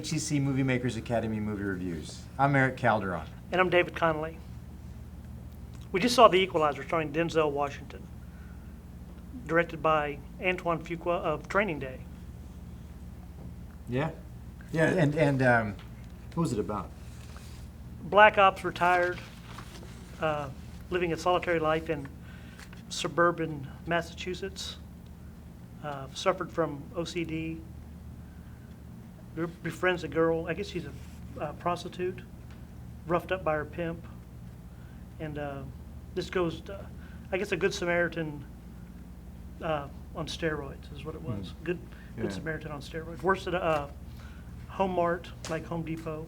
HCC MovieMakers Academy Movie Reviews. I'm Erik Calderon. And I'm David Connolly. We just saw The Equalizer starring Denzel Washington, directed by Antoine Fuqua of Training Day. Yeah? Yeah, and what was it about? Black ops retired, living a solitary life in suburban Massachusetts, suffered from OCD, befriends a girl, I guess she's a prostitute, roughed up by her pimp, and this goes to, I guess, a Good Samaritan on steroids is what it was. Good Samaritan on steroids. Works at a Home Mart, like Home Depot,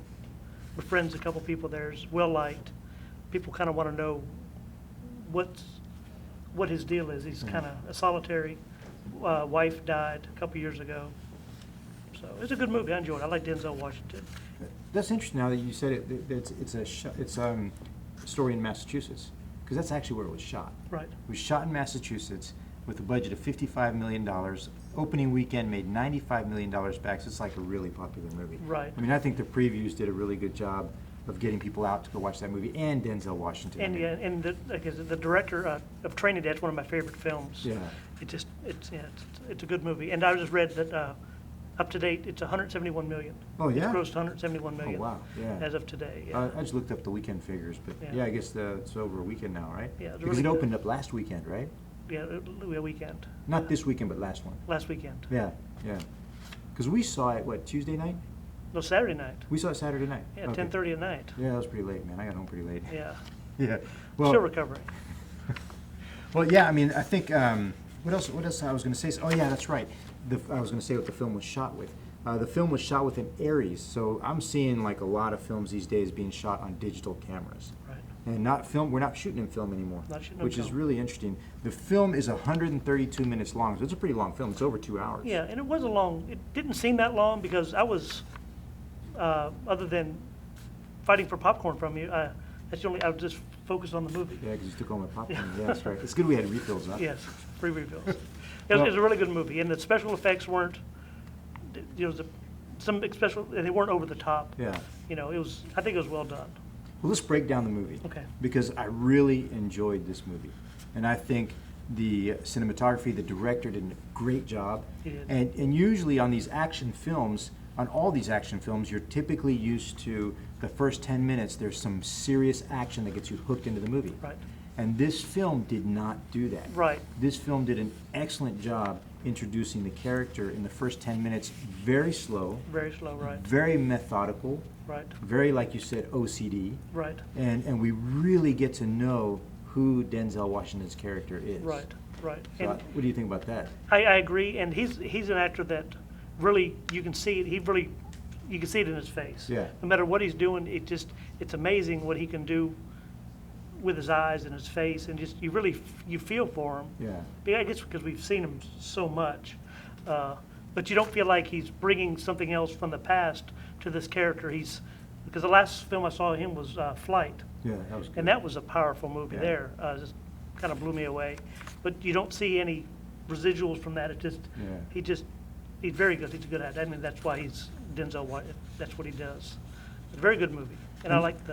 befriends a couple people there, is well-liked. People kind of want to know what his deal is. He's kind of a solitary, wife died a couple years ago. So it's a good movie. I enjoyed it. I like Denzel Washington. That's interesting now that you said it. It's a story in Massachusetts, because that's actually where it was shot. Right. It was shot in Massachusetts with a budget of $55 million. Opening weekend made $95 million back, so it's like a really popular movie. Right. I mean, I think the previews did a really good job of getting people out to go watch that movie, and Denzel Washington. And yeah, and the director of Training Day, it's one of my favorite films. Yeah. It's a good movie. And I just read that up to date, it's 171 million. Oh yeah. It's grossed 171 million. Oh wow. Yeah. As of today. Yeah. I just looked up the weekend figures, but Yeah. yeah, I guess it's over a weekend now, right? Yeah, it's Because really it good. opened up last weekend, right? Yeah, a weekend. Not this weekend, but last one. Last weekend. Yeah, yeah. Because we saw it, what, Tuesday night? No, Saturday night. We saw it Saturday night. Yeah, Okay. 10:30 at night. Yeah, that was pretty late, man. I got home pretty late. Yeah. Yeah. Well, Still recovering. well, yeah. I mean, I think what else? What else I was going to say? Oh, yeah, that's right. I was going to say what the film was shot with. The film was shot with an Aries, so I'm seeing like a lot of films these days being shot on digital cameras. Right. And not film. We're not shooting in film anymore, Not shooting in which is film. really interesting. The film is 132 minutes long, so it's a pretty long film. It's over 2 hours. Yeah, and it wasn't long. It didn't seem that long because I was, other than fighting for popcorn from you, that's the only, I was just focused on the movie. Yeah, because you took all my popcorn. Yeah, that's right. It's good we had refills, huh? Yes, free refills. It was a really good movie, and the special effects weren't, some special, and they weren't over the top. Yeah. You know, I think it was well done. Well, let's break down the movie. Okay. Because I really enjoyed this movie. And I think the cinematography, the director did a great job. He did. And usually on these action films, on all these action films, you're typically used to the first 10 minutes, there's some serious action that gets you hooked into the movie. Right. And this film did not do that. Right. This film did an excellent job introducing the character in the first 10 minutes, very slow, Very slow, right. very methodical, Right. very, like you said, OCD. Right. And we really get to know who Denzel Washington's character is. Right. Right. So And what do you think about that? I agree, and he's an actor that really, you can see it, you can see it in his face. Yeah. No matter what he's doing, it's amazing what he can do with his eyes and his face, and just, you feel for him. Yeah. Yeah, I guess because we've seen him so much. But you don't feel like he's bringing something else from the past to this character. Because the last film I saw of him was Flight. Yeah, that was good. And that was a powerful movie Yeah. there. Just kind of blew me away. But you don't see any residuals from that. Yeah. He's very good. He's a good actor. I mean, that's why he's Denzel Washington. That's what he does. It's a very good movie. And I liked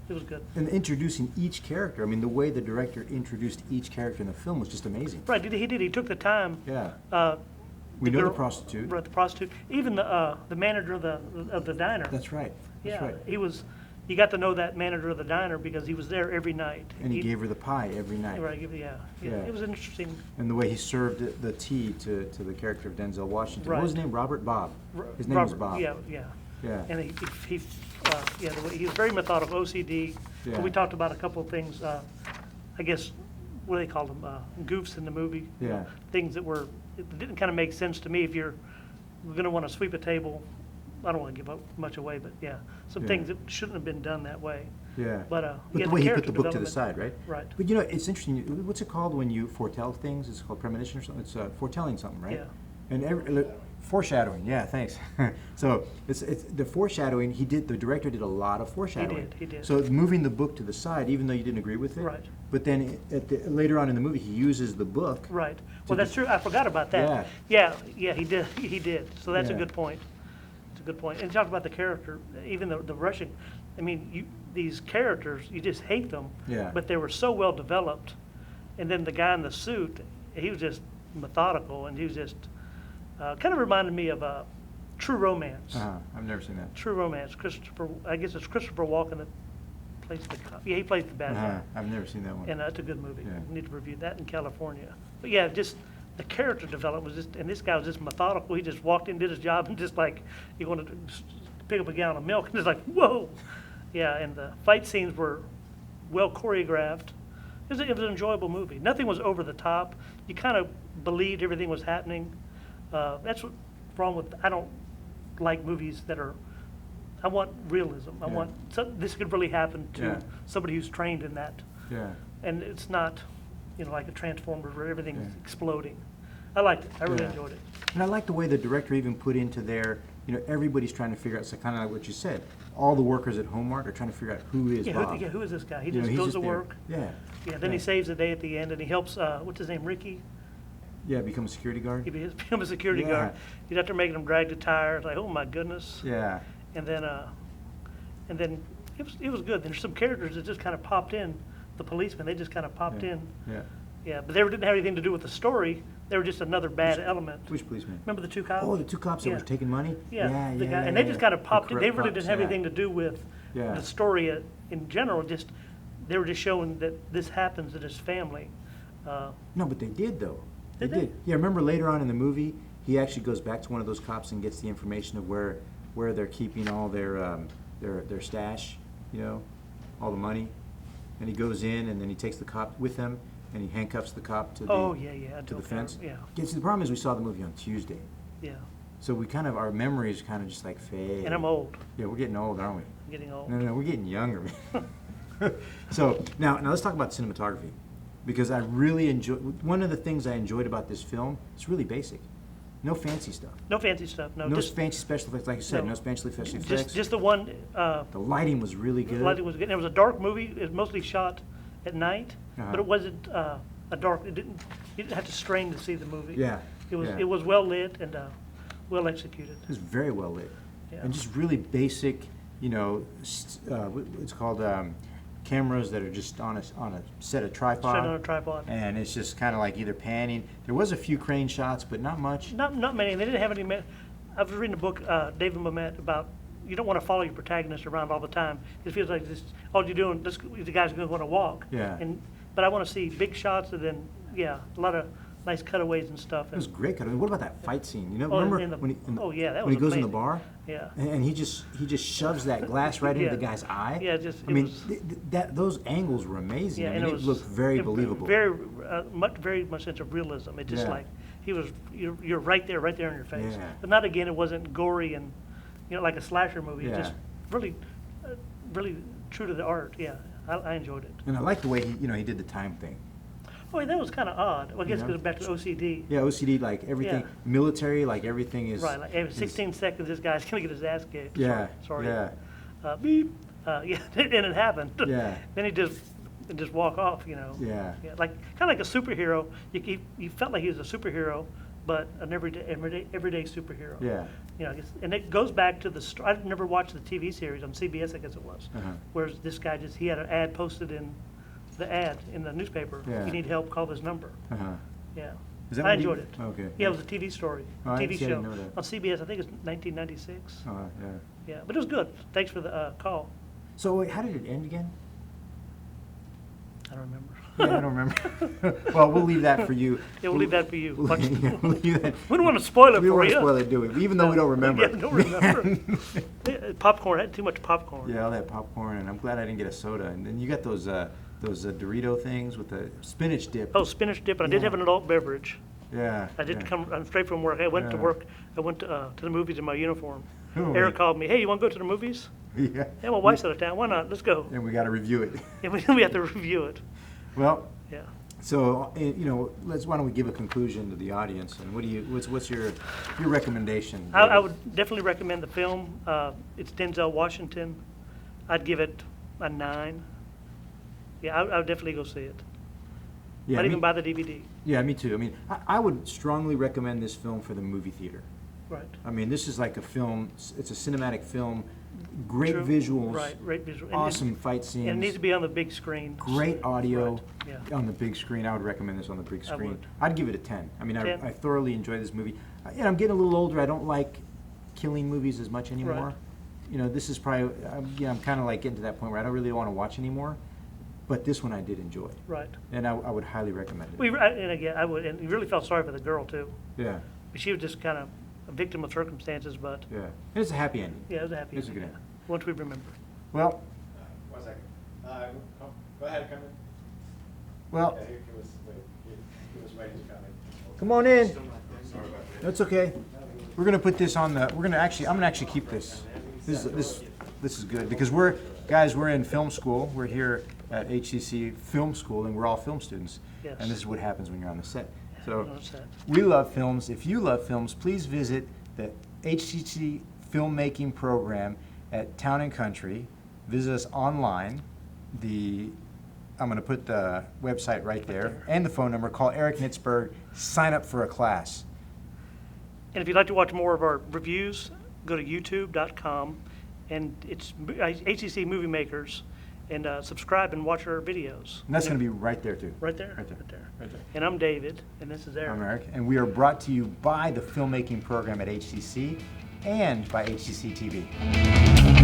it was good. And introducing each character, I mean, the way the director introduced each character in the film was just amazing. Right, he did. He took the time. Yeah. We know the girl- prostitute. Right, the prostitute. Even the manager of the diner. That's right. That's Yeah, right. you got to know that manager of the diner because he was there every night. And he gave her the pie every night. Right, yeah. Yeah. It was interesting. And the way he served the tea to the character of Denzel Washington. What was his Right. name? Robert? Bob. His name was Bob. Yeah. Yeah. And the way he was very methodical, OCD. Yeah. And we talked about a couple of things. I guess what do they call them? Goofs in the movie. Yeah. Things that didn't kind of make sense to me. If we're going to want to sweep a table, I don't want to give much away, but yeah, some Yeah. things that shouldn't have been done that way. Yeah. But the way he put the book to the side, right? Right. But you know, it's interesting. What's it called when you foretell things? It's called premonition or something. It's foretelling something, right? Yeah. And foreshadowing. Yeah, thanks. So it's the foreshadowing. The director did a lot of foreshadowing. He did. So moving the book to the side, even though you didn't agree with it. Right. But then later on in the movie, he uses the book. Right. Well, that's true. I forgot about that. Yeah. Yeah, he did. He did. So that's a Yeah. good point. a good point. And you talked about the character, even the Russian. I mean, these characters, you just hate them. Yeah. But they were so well developed. And then the guy in the suit, he was just methodical, and he was just kind of reminded me of True Romance. I've never seen that. True Romance. I guess it's Christopher Walken that plays the cop. Yeah, he plays the bad guy. I've never seen that one. And it's a good movie. Yeah. We need to review that in California. But yeah, just the character development was just, and this guy was just methodical. He just walked in, did his job, and just like he wanted to pick up a gallon of milk, and just like, whoa. Yeah, and the fight scenes were well choreographed. It was an enjoyable movie. Nothing was over the top. You kind of believed everything was happening. That's what's wrong with, I don't like movies that are, I want realism. I want, this could really happen to somebody who's trained in that. Yeah. And it's not, like a Transformers where everything's exploding. I liked it. I really enjoyed it. And I like the way the director even put into there, everybody's trying to figure out, so kind of like what you said, all the workers at Hallmark are trying to figure out who is Bob. Who is this guy? He just goes to work. Yeah. Yeah, then he saves the day at the end, and he helps, what's his name, Ricky? Yeah, become a security guard. He becomes a security guard. He's out there making him drag the tires, like, oh my goodness. Yeah. And then it was good. There's some characters that just kind of popped in. The policemen, they just kind of popped in. Yeah. Yeah, but they didn't have anything to do with the story. They were just another bad element. Which policeman? Remember the two cops? Oh, the two cops that were taking money? Yeah, Yeah, and they just kind of popped in. They really cops, didn't have anything to do with the story in general. Just they were just showing that this happens to this family. No, but they did though. Did they? Yeah, remember later on in the movie, he actually goes back to one of those cops and gets the information of where they're keeping all their stash, all the money. And he goes in, and then he takes the cop with him, and he handcuffs the cop to the fence. Yeah. See, the problem is we saw the movie on Tuesday, Yeah. so our memories kind of just like fade. And I'm old. Yeah, we're getting old, aren't we? I'm getting old. No, we're getting younger. So now let's talk about cinematography, because I really enjoy. One of the things I enjoyed about this film, it's really basic. No fancy stuff. No fancy stuff. No. No fancy special effects, like you said. No fancy special effects. Just the one. The lighting was really good. The lighting was good. And it was a dark movie. It was mostly shot at night, but it wasn't a dark. You didn't have to strain to see the movie. Yeah. It was well lit and well executed. It was very well lit, Yeah. and just really basic. It's called cameras that are just on a set of tripod. Straight on a tripod. And it's just kind of like either panning. There was a few crane shots, but not much. Not many. They didn't have any. I was reading a book, David Mamet, about you don't want to follow your protagonist around all the time. It feels like this, all you're doing, the guy's going to want to walk. Yeah. But I want to see big shots, and then a lot of nice cutaways and stuff. It was great. What about that fight scene? Remember that when was he goes amazing. in the bar? Yeah. And he just shoves that glass right into the guy's eye. Yeah, those angles were amazing. Yeah, I mean, it looked very believable. Very much sense of realism. It just like you're right there in your face. Yeah. But not again. It wasn't gory and like a slasher movie. Yeah. It's just really, really true to the art. Yeah, I enjoyed it. And I like the way he did the time thing. Oh, that was kind of odd. Well, I guess it goes back to OCD. Yeah, OCD, like everything, military, like everything is... Right, like every 16 seconds, this guy's going to get his ass kicked. Yeah, Sorry. yeah. Beep. And it happened. Yeah. Then he just walk off, Yeah. Like kind of like a superhero. You felt like he was a superhero, but an everyday superhero. Yeah. And it goes back to the. I've never watched the TV series on CBS, I guess it was. Whereas this guy he had an ad posted in the newspaper. Yeah. If you need help, call this number. Yeah. I enjoyed it. Okay. Yeah, it was a TV story, Oh, TV I show didn't know that. on CBS. I think it's 1996. Oh, yeah. Yeah, but it was good. Thanks for the call. So wait, how did it end again? I don't remember. Yeah, I don't remember. Well, we'll leave that for you. Yeah, we'll leave that for you. We'll leave that. We don't want to spoil it We don't for want you. to spoil it, do we? Even though we don't remember. Yeah, don't remember. Popcorn. I had too much popcorn. Yeah, all that popcorn, and I'm glad I didn't get a soda. And then you got those Dorito things with the spinach dip. Oh, spinach dip. And I did have an adult beverage. Yeah. I did yeah. come straight from work. I went to Yeah. work. I went to the movies in my uniform. Oh, Erik man. called me. Hey, you want to go to the movies? Yeah. Yeah, my wife's out of town. Why not? Let's go. And we got to review it. And we have to review it. Well. Yeah. So why don't we give a conclusion to the audience? And what's your recommendation? I would definitely recommend the film. It's Denzel Washington. I'd give it a 9. Yeah, I would definitely go see it. Yeah, Might even buy the DVD. Yeah, me too. I mean, I would strongly recommend this film for the movie theater. Right. I mean, this is like a film, it's a cinematic film, great True. visuals. Right, great visual. Awesome fight scenes. And it needs to be on the big screen. Great audio Right, yeah. on the big screen. I would recommend this on the big I screen. would. I'd give it a 10. I mean, 10? I thoroughly enjoy this movie. And I'm getting a little older. I don't like killing movies as much anymore. Right. You know, this is probably, I'm kind of like getting to that point where I don't really want to watch anymore. But this one I did enjoy. Right. And I would highly recommend it. And again, I would, and you really felt sorry for the girl too. Yeah, She was just kind of a victim of circumstances, but yeah. And it's a happy ending. yeah, it was a happy It's a ending, good yeah. ending. Once we remember. Well, One second. Go ahead, come in. well, Yeah, he was waiting to come in. come on in. Sorry about that. That's okay. We're gonna put this on the. I'm gonna actually keep this. This is good because we're in film school. We're here at HCC Film School, and we're all film students. Yes. And this is what happens when you're on the set. I So noticed that. we love films. If you love films, please visit the HCC filmmaking program at Town and Country. Visit us online. I'm going to put the website right there and the phone number. Call Erik Nitzberg. Sign up for a class. And if you'd like to watch more of our reviews, go to youtube.com, and it's HCC MovieMakers, and subscribe and watch our videos. And that's going to be right there too. Right there? Right there. Right there. Right there. And I'm David, and this is Erik. I'm Erik, and we are brought to you by the filmmaking program at HCC and by HCC TV.